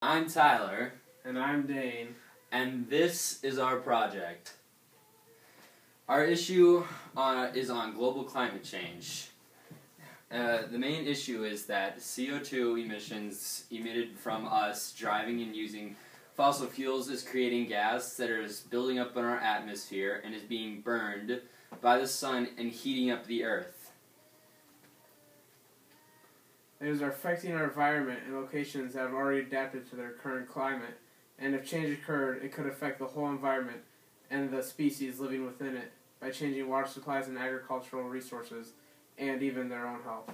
I'm Tyler. And I'm Dane. And this is our project. Our issue is on global climate change. The main issue is that CO2 emissions emitted from us driving and using fossil fuels is creating gas that is building up in our atmosphere and is being burned by the sun and heating up the earth. It is affecting our environment in locations that have already adapted to their current climate, and if change occurred, it could affect the whole environment and the species living within it by changing water supplies and agricultural resources, and even their own health.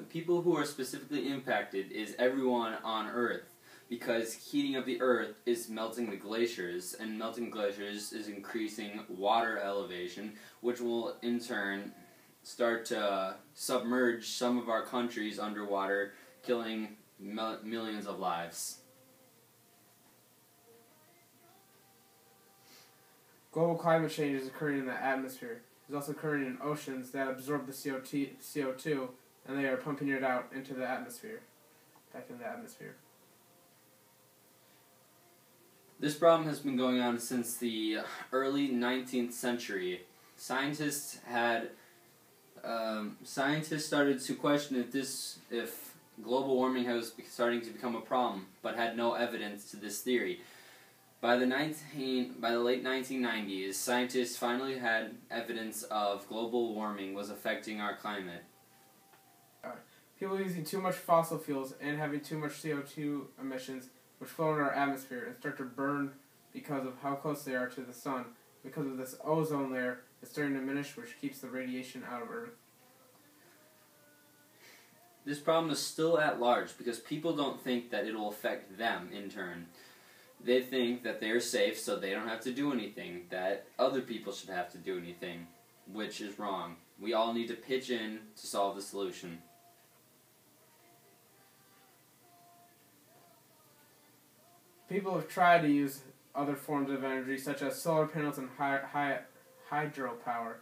People who are specifically impacted is everyone on Earth, because heating of the Earth is melting the glaciers, and melting glaciers is increasing water elevation, which will in turn start to submerge some of our countries underwater, killing millions of lives. Global climate change is occurring in the atmosphere. It is also occurring in oceans that absorb the CO2, and they are pumping it out into the atmosphere, back into the atmosphere. This problem has been going on since the early 19th century. Scientists started to question if global warming was starting to become a problem, but had no evidence to this theory. By the late 1990s, scientists finally had evidence of global warming was affecting our climate. People using too much fossil fuels and having too much CO2 emissions which flow in our atmosphere and start to burn because of how close they are to the sun. Because of this ozone layer is starting to diminish, which keeps the radiation out of Earth. This problem is still at large because people don't think that it will affect them in turn. They think that they're safe so they don't have to do anything, that other people should have to do anything, which is wrong. We all need to pitch in to solve the solution. People have tried to use other forms of energy, such as solar panels and hydropower.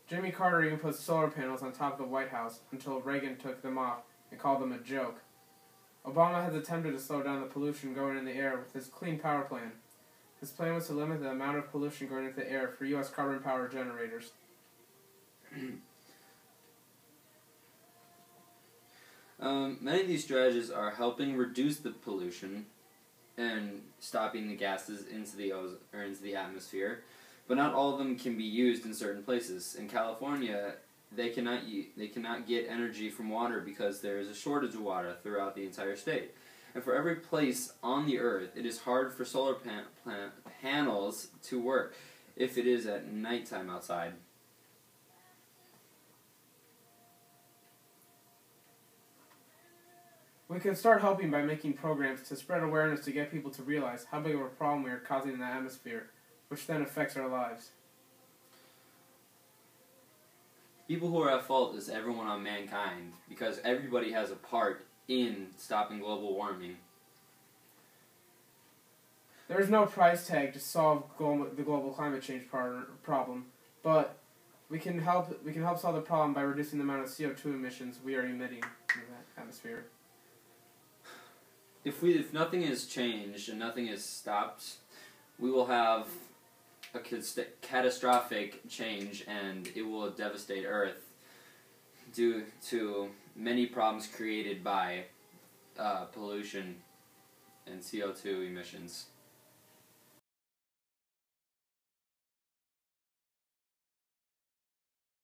Jimmy Carter even put solar panels on top of the White House until Reagan took them off and called them a joke. Obama has attempted to slow down the pollution going in the air with his Clean Power Plan. This plan was to limit the amount of pollution going into the air for U.S. carbon power generators. Many of these strategies are helping reduce the pollution and stopping the gases into the atmosphere, but not all of them can be used in certain places. In California, they cannot get energy from water because there is a shortage of water throughout the entire state. And for every place on the earth, it is hard for solar panels to work if it is at nighttime outside. We can start helping by making programs to spread awareness to get people to realize how big of a problem we are causing in the atmosphere, which then affects our lives. People who are at fault is everyone on mankind, because everybody has a part in stopping global warming. There is no price tag to solve the global climate change problem, but we can help solve the problem by reducing the amount of CO2 emissions we are emitting in the atmosphere. If nothing is changed and nothing is stopped, we will have a catastrophic change, and it will devastate Earth due to many problems created by pollution and CO2 emissions.